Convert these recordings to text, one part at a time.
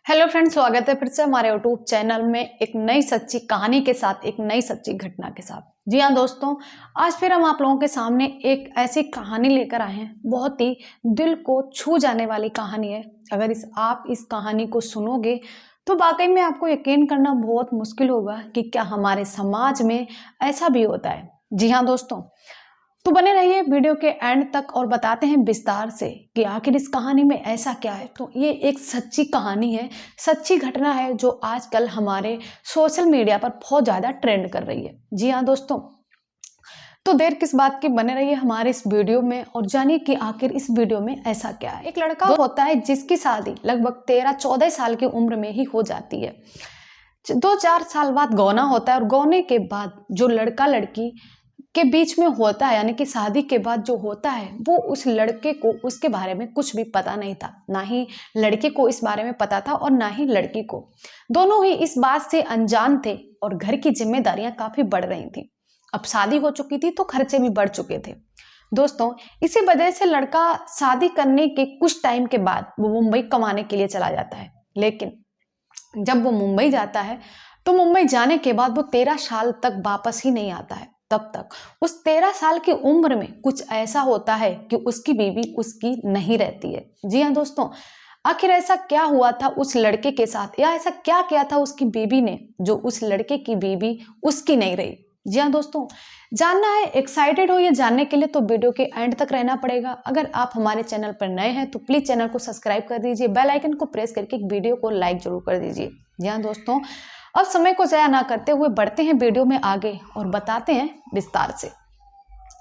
Hello friends, स्वागत है फिर से हमारे यूट्यूब चैनल में एक नई सच्ची कहानी के साथ, एक नई सच्ची घटना के साथ। जी हाँ दोस्तों, आज फिर हम आप लोगों के सामने एक ऐसी कहानी लेकर आए हैं। बहुत ही दिल को छू जाने वाली कहानी है। अगर आप इस कहानी को सुनोगे तो वाकई में आपको यकीन करना बहुत मुश्किल होगा कि क्या हमारे समाज में ऐसा भी होता है। जी हाँ दोस्तों, तो बने रहिए वीडियो के एंड तक और बताते हैं विस्तार से कि आखिर इस कहानी में ऐसा क्या है। तो ये एक सच्ची कहानी है, सच्ची घटना है जो आजकल हमारे सोशल मीडिया पर बहुत ज़्यादा ट्रेंड कर रही है। जी हाँ दोस्तों, तो देर किस बात की, बने रहिए हमारे इस वीडियो में और जानिए कि आखिर इस वीडियो में ऐसा क्या है। एक लड़का होता है जिसकी शादी लगभग 13-14 साल की उम्र में ही हो जाती है। 2-4 साल बाद गौना होता है और गौने के बाद जो लड़का लड़की के बीच में होता है, यानी कि शादी के बाद जो होता है, वो उस लड़के को उसके बारे में कुछ भी पता नहीं था। ना ही लड़के को इस बारे में पता था और ना ही लड़की को। दोनों ही इस बात से अनजान थे और घर की जिम्मेदारियां काफी बढ़ रही थी। अब शादी हो चुकी थी तो खर्चे भी बढ़ चुके थे। दोस्तों, इसी वजह से लड़का शादी करने के कुछ टाइम के बाद वो मुंबई कमाने के लिए चला जाता है। लेकिन जब वो मुंबई जाता है तो मुंबई जाने के बाद वो 13 साल तक वापस ही नहीं आता है। तब तक उस 13 साल की उम्र में कुछ ऐसा होता है कि उसकी बीवी उसकी नहीं रहती है। जी हाँ दोस्तों, आखिर ऐसा क्या हुआ था उस लड़के के साथ, या ऐसा क्या किया था उसकी बीवी ने जो उस लड़के की बीवी उसकी नहीं रही। जी हाँ दोस्तों, जानना है, एक्साइटेड हो ये जानने के लिए तो वीडियो के एंड तक रहना पड़ेगा। अगर आप हमारे चैनल पर नए हैं तो प्लीज चैनल को सब्सक्राइब कर दीजिए, बेल आइकन को प्रेस करके वीडियो को लाइक जरूर कर दीजिए। जी हाँ दोस्तों, अब समय को ज़ाया ना करते हुए बढ़ते हैं वीडियो में आगे और बताते हैं विस्तार से।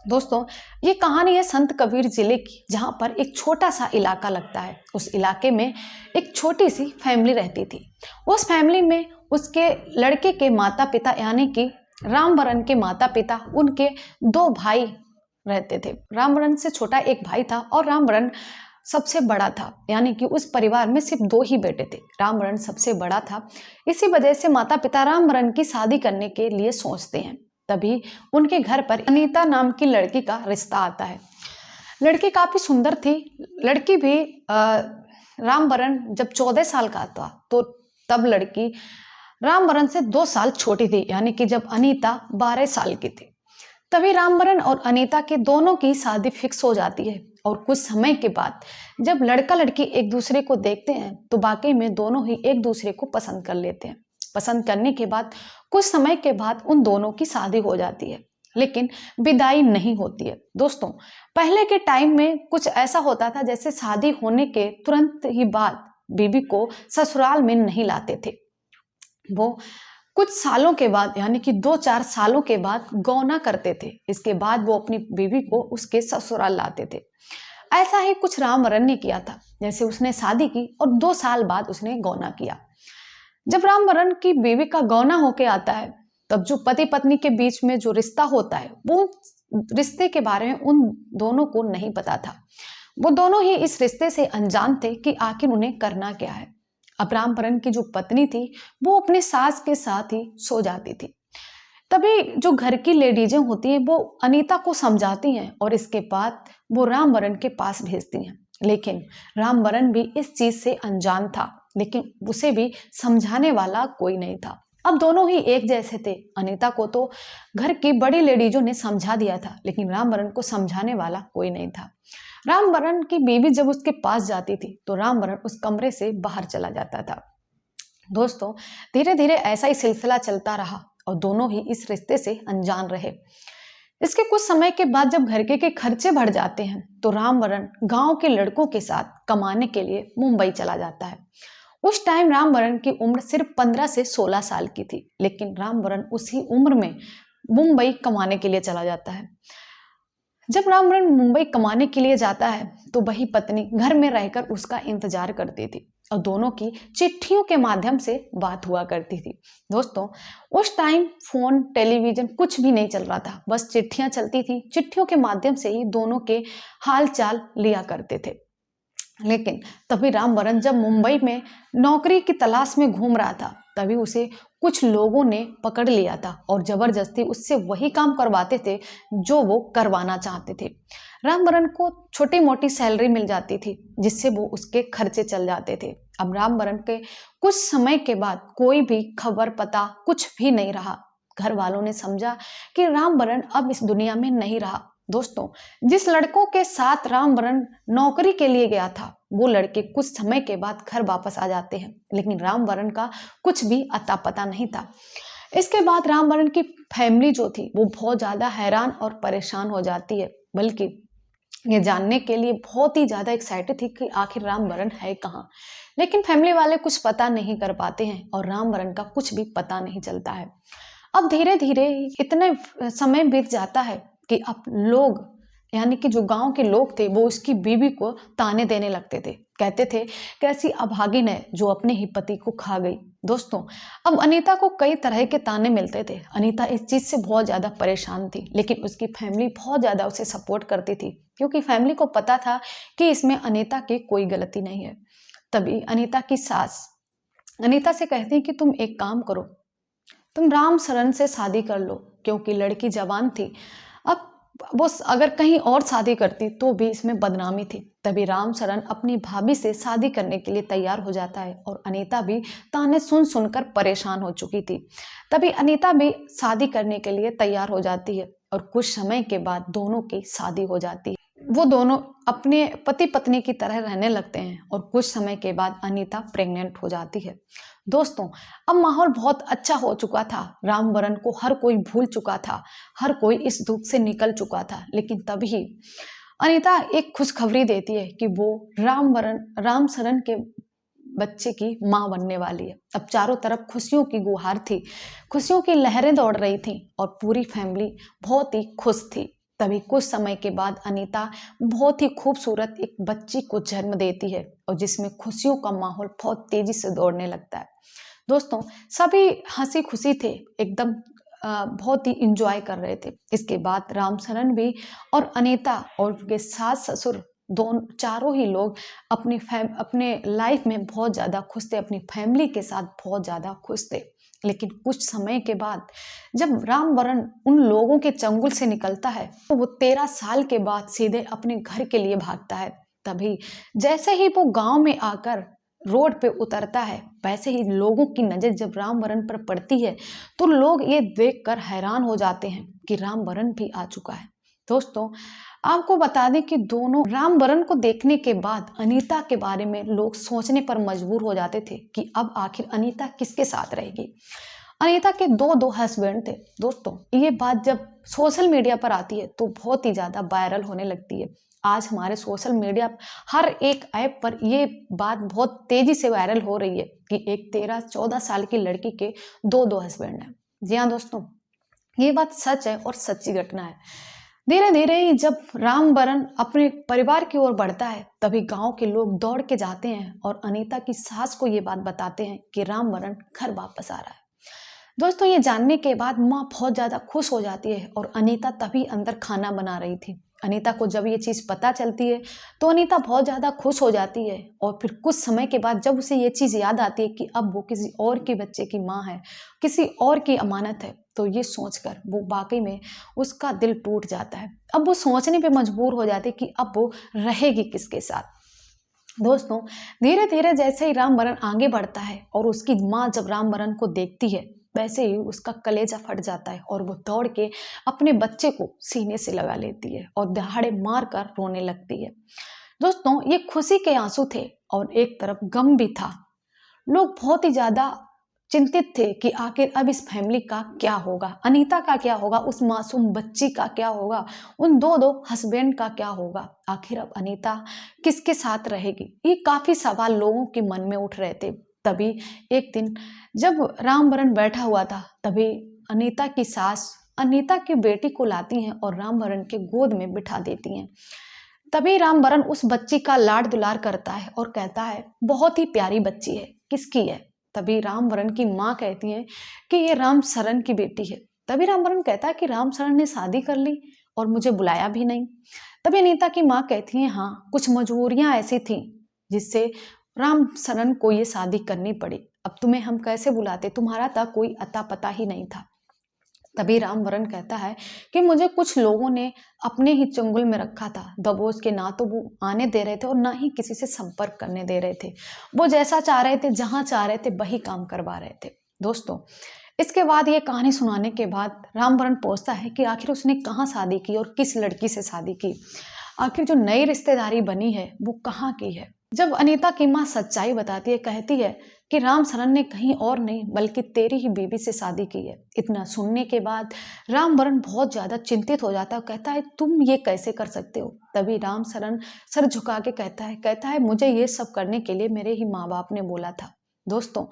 दोस्तों, ये कहानी है संत कबीर जिले की, जहां पर एक छोटा सा इलाका लगता है। उस इलाके में एक छोटी सी फैमिली रहती थी। उस फैमिली में उसके लड़के के माता पिता, यानी कि रामवरण के माता पिता, उनके 2 भाई रहते थे। रामवरण से छोटा एक भाई था और रामवरण सबसे बड़ा था, यानी कि उस परिवार में सिर्फ 2 ही बेटे थे। रामवरण सबसे बड़ा था। इसी वजह से माता पिता रामवरण की शादी करने के लिए सोचते हैं। तभी उनके घर पर अनीता नाम की लड़की का रिश्ता आता है। लड़की काफी सुंदर थी। लड़की भी रामवरण जब 14 साल का था तो तब लड़की रामवरण से 2 साल छोटी थी, यानी कि जब अनीता 12 साल की थी। तभी रामवरण और अनीता के दोनों की शादी फिक्स हो जाती है। और कुछ समय के बाद जब लड़का लड़की एक दूसरे को देखते हैं तो वाकई में दोनों ही एक दूसरे को पसंद कर लेते हैं। पसंद करने के बाद कुछ समय के बाद उन दोनों की शादी हो जाती है, लेकिन विदाई नहीं होती है। दोस्तों, पहले के टाइम में कुछ ऐसा होता था जैसे शादी होने के तुरंत ही बाद बीबी को ससुराल में नहीं लाते थे। वो कुछ सालों के बाद, यानी कि 2-4 सालों के बाद गौना करते थे। इसके बाद वो अपनी बीवी को उसके ससुराल लाते थे। ऐसा ही कुछ रामवरण ने किया था। जैसे उसने शादी की और 2 साल बाद उसने गौना किया। जब रामवरण की बीवी का गौना होके आता है, तब जो पति पत्नी के बीच में जो रिश्ता होता है, वो रिश्ते के बारे में उन दोनों को नहीं पता था। वो दोनों ही इस रिश्ते से अनजान थे कि आखिर उन्हें करना क्या है। अब रामवरण की जो पत्नी थी वो अपनी सास के साथ ही सो जाती थी। तभी जो घर की लेडीजें होती हैं वो अनीता को समझाती हैं और इसके बाद वो रामवरण के पास भेजती हैं। लेकिन रामवरण भी इस चीज से अनजान था, लेकिन उसे भी समझाने वाला कोई नहीं था। अब दोनों ही एक जैसे थे। अनीता को तो घर की बड़ी लेडीजों ने समझा दिया था, लेकिन रामवरण को समझाने वाला कोई नहीं था। रामवरण की बीवी जब उसके पास जाती थी तो रामवरण उस कमरे से बाहर चला जाता था। दोस्तों, धीरे धीरे ऐसा ही सिलसिला चलता रहा और दोनों ही इस रिश्ते से अनजान रहे। इसके कुछ समय के बाद जब घर के खर्चे बढ़ जाते हैं तो रामवरण गांव के लड़कों के साथ कमाने के लिए मुंबई चला जाता है। उस टाइम रामवरण की उम्र सिर्फ 15 से 16 साल की थी, लेकिन रामवरण उसी उम्र में मुंबई कमाने के लिए चला जाता है। जब रामवरण मुंबई कमाने के लिए जाता है तो वही पत्नी घर में रहकर उसका इंतजार करती थी और दोनों की चिट्ठियों के माध्यम से बात हुआ करती थी। दोस्तों, उस टाइम फोन टेलीविजन कुछ भी नहीं चल रहा था, बस चिट्ठियां चलती थी। चिट्ठियों के माध्यम से ही दोनों के हाल चाल लिया करते थे। लेकिन तभी रामवरण जब मुंबई में नौकरी की तलाश में घूम रहा था, तभी उसे कुछ लोगों ने पकड़ लिया था और जबरदस्ती उससे वही काम करवाते थे जो वो करवाना चाहते थे। रामवरण को छोटी मोटी सैलरी मिल जाती थी जिससे वो उसके खर्चे चल जाते थे। अब रामवरण के कुछ समय के बाद कोई भी खबर पता कुछ भी नहीं रहा। घर वालों ने समझा कि रामवरण अब इस दुनिया में नहीं रहा। दोस्तों, जिस लड़कों के साथ रामवरण नौकरी के लिए गया था, वो लड़के कुछ समय के बाद घर वापस आ जाते हैं, लेकिन रामवरण का कुछ भी अता पता नहीं था। इसके बाद रामवरण की फैमिली जो थी वो बहुत ज्यादा हैरान और परेशान हो जाती है, बल्कि ये जानने के लिए बहुत ही ज्यादा एक्साइटेड थी कि आखिर रामवरण है कहाँ। लेकिन फैमिली वाले कुछ पता नहीं कर पाते हैं और रामवरण का कुछ भी पता नहीं चलता है। अब धीरे धीरे इतने समय बीत जाता है कि अब लोग, यानी कि जो गांव के लोग थे, वो उसकी बीवी को ताने देने लगते थे। कहते थे कैसी अभागिन है जो अपने ही पति को खा गई। दोस्तों, अब अनीता को कई तरह के ताने मिलते थे। अनीता इस चीज से बहुत ज्यादा परेशान थी, लेकिन उसकी फैमिली बहुत ज्यादा उसे सपोर्ट करती थी, क्योंकि फैमिली को पता था कि इसमें अनीता की कोई गलती नहीं है। तभी अनीता की सास अनीता से कहती कि तुम एक काम करो, तुम राम शरण से शादी कर लो, क्योंकि लड़की जवान थी। अब वो अगर कहीं और शादी करती तो भी इसमें बदनामी थी। तभी राम शरण अपनी भाभी से शादी करने के लिए तैयार हो जाता है और अनीता भी ताने सुन सुनकर परेशान हो चुकी थी। तभी अनीता भी शादी करने के लिए तैयार हो जाती है और कुछ समय के बाद दोनों की शादी हो जाती है। वो दोनों अपने पति पत्नी की तरह रहने लगते हैं और कुछ समय के बाद अनीता प्रेग्नेंट हो जाती है। दोस्तों, अब माहौल बहुत अच्छा हो चुका था। रामवरण को हर कोई भूल चुका था, हर कोई इस दुख से निकल चुका था। लेकिन तभी अनीता एक खुशखबरी देती है कि वो राम शरण के बच्चे की मां बनने वाली है। अब चारों तरफ खुशियों की गुहार थी, खुशियों की लहरें दौड़ रही थी और पूरी फैमिली बहुत ही खुश थी। तभी कुछ समय के बाद अनीता बहुत ही खूबसूरत एक बच्ची को जन्म देती है और जिसमें खुशियों का माहौल बहुत तेजी से दौड़ने लगता है। दोस्तों, सभी हंसी खुशी थे, एकदम बहुत ही इंजॉय कर रहे थे। इसके बाद रामशरण भी और अनीता और उनके सास ससुर दोनों चारों ही लोग अपने लाइफ में बहुत ज्यादा खुश थे, अपनी फैमिली के साथ बहुत ज्यादा खुश थे। लेकिन कुछ समय के बाद जब रामवरण उन लोगों के चंगुल से निकलता है तो वो 13 साल के बाद सीधे अपने घर के लिए भागता है। तभी जैसे ही वो गांव में आकर रोड पे उतरता है, वैसे ही लोगों की नजर जब रामवरण पर पड़ती है तो लोग ये देखकर हैरान हो जाते हैं कि रामवरण भी आ चुका है। दोस्तों, आपको बता दें कि दोनों रामवरण को देखने के बाद अनीता के बारे में लोग सोचने पर मजबूर हो जाते थे कि अब आखिर अनीता किसके साथ रहेगी। अनीता के दो दो हस्बैंड थे। दोस्तों, ये बात जब सोशल मीडिया पर आती है तो बहुत ही ज्यादा वायरल होने लगती है। आज हमारे सोशल मीडिया हर एक ऐप पर ये बात बहुत तेजी से वायरल हो रही है कि एक 13-14 साल की लड़की के दो दो हस्बैंड हैं। जी हाँ दोस्तों, ये बात सच है और सच्ची घटना है। धीरे धीरे ही जब रामवरण अपने परिवार की ओर बढ़ता है, तभी गांव के लोग दौड़ के जाते हैं और अनीता की सास को ये बात बताते हैं कि रामवरण घर वापस आ रहा है। दोस्तों, ये जानने के बाद माँ बहुत ज्यादा खुश हो जाती है और अनीता तभी अंदर खाना बना रही थी। अनीता को जब ये चीज पता चलती है तो अनीता बहुत ज्यादा खुश हो जाती है और फिर कुछ समय के बाद जब उसे ये चीज याद आती है कि अब वो किसी और के बच्चे की माँ है, किसी और की अमानत है, तो ये सोचकर वो वाकई में उसका दिल टूट जाता है। अब वो सोचने पे मजबूर हो जाती है कि अब वो रहेगी किसके साथ। दोस्तों, धीरे धीरे जैसे ही रामवरण आगे बढ़ता है और उसकी माँ जब रामवरण को देखती है, वैसे ही उसका कलेजा फट जाता है और वो दौड़ के अपने बच्चे को सीने से लगा लेती है और दहाड़े मार कर रोने लगती है। दोस्तों, ये खुशी के आंसू थे और एक तरफ गम भी था। लोग बहुत ही ज्यादा चिंतित थे कि आखिर अब इस फैमिली का क्या होगा, अनीता का क्या होगा, उस मासूम बच्ची का क्या होगा, उन दो दो हस्बैंड का क्या होगा, आखिर अब अनीता किसके साथ रहेगी। ये काफी सवाल लोगों के मन में उठ रहे थे। तभी एक दिन जब रामवरण बैठा हुआ था, तभी अनीता की सास अनीता की बेटी को लाती हैं और रामवरण के गोद में बिठा देती हैं। तभी रामवरण उस बच्ची का लाड दुलार करता है और कहता है बहुत ही प्यारी बच्ची है, किसकी है। तभी रामवरण की माँ कहती है कि ये राम शरण की बेटी है। तभी रामवरण कहता है कि राम शरण ने शादी कर ली और मुझे बुलाया भी नहीं। तभी अनीता की माँ कहती है हाँ, कुछ मजबूरियां ऐसी थी जिससे राम शरण को ये शादी करनी पड़ी। अब तुम्हें हम कैसे बुलाते, तुम्हारा था कोई अता पता ही नहीं था। तभी रामवरण कहता है कि मुझे कुछ लोगों ने अपने ही चंगुल में रखा था, दबोच के, ना तो वो आने दे रहे थे और ना ही किसी से संपर्क करने दे रहे थे। वो जैसा चाह रहे थे, जहां चाह रहे थे, वही काम करवा रहे थे। दोस्तों, इसके बाद ये कहानी सुनाने के बाद रामवरण पूछता है कि आखिर उसने कहाँ शादी की और किस लड़की से शादी की, आखिर जो नई रिश्तेदारी बनी है वो कहाँ की है। जब अनीता की माँ सच्चाई बताती है, कहती है कि रामचरण ने कहीं और नहीं बल्कि तेरी ही बीवी से शादी की है। इतना सुनने के बाद रामवरण बहुत ज्यादा चिंतित हो जाता है, कहता है तुम ये कैसे कर सकते हो। तभी रामचरण सर झुका के कहता है मुझे ये सब करने के लिए मेरे ही माँ बाप ने बोला था। दोस्तों,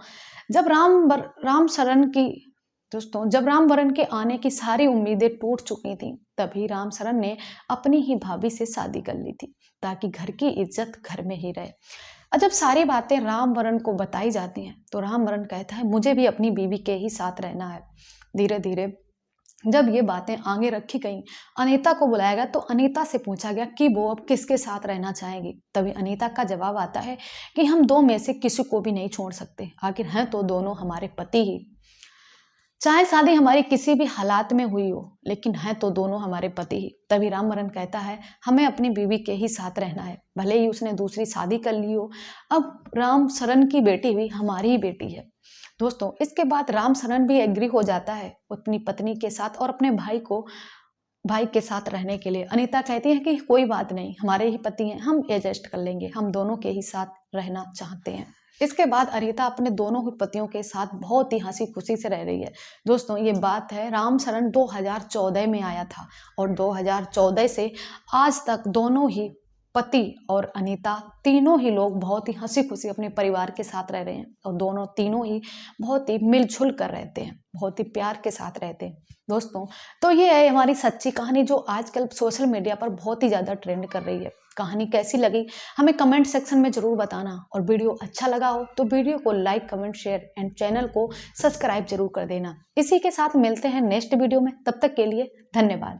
जब रामचरण की जब रामवरण के आने की सारी उम्मीदें टूट चुकी थी, तभी रामचरण ने अपनी ही भाभी से शादी कर ली थी ताकि घर की इज्जत घर में ही रहे। और जब सारी बातें रामवरण को बताई जाती हैं तो रामवरण कहता है मुझे भी अपनी बीवी के ही साथ रहना है। धीरे धीरे जब ये बातें आगे रखी गई, अनीता को बुलाया गया तो अनीता से पूछा गया कि वो अब किसके साथ रहना चाहेगी। तभी अनीता का जवाब आता है कि हम दो में से किसी को भी नहीं छोड़ सकते, आखिर हैं तो दोनों हमारे पति ही। चाहे शादी हमारी किसी भी हालात में हुई हो, लेकिन है तो दोनों हमारे पति ही। तभी रामवरण कहता है हमें अपनी बीवी के ही साथ रहना है, भले ही उसने दूसरी शादी कर ली हो। अब रामचरण की बेटी भी हमारी ही बेटी है। दोस्तों, इसके बाद रामचरण भी एग्री हो जाता है अपनी पत्नी के साथ और अपने भाई के साथ रहने के लिए। अनीता कहती है कि कोई बात नहीं, हमारे ही पति हैं, हम एडजस्ट कर लेंगे, हम दोनों के ही साथ रहना चाहते हैं। इसके बाद अनीता अपने दोनों ही पतियों के साथ बहुत ही हंसी खुशी से रह रही है। दोस्तों, ये बात है रामचरण 2014 में आया था और 2014 से आज तक दोनों ही पति और अनीता तीनों ही लोग बहुत ही हंसी खुशी अपने परिवार के साथ रह रहे हैं और दोनों तीनों ही बहुत ही मिलजुल कर रहते हैं, बहुत ही प्यार के साथ रहते हैं। दोस्तों, तो ये है हमारी सच्ची कहानी जो आजकल सोशल मीडिया पर बहुत ही ज़्यादा ट्रेंड कर रही है। कहानी कैसी लगी हमें कमेंट सेक्शन में जरूर बताना, और वीडियो अच्छा लगा हो तो वीडियो को like, comment, share and channel को सब्सक्राइब जरूर कर देना। इसी के साथ मिलते हैं नेक्स्ट वीडियो में, तब तक के लिए धन्यवाद।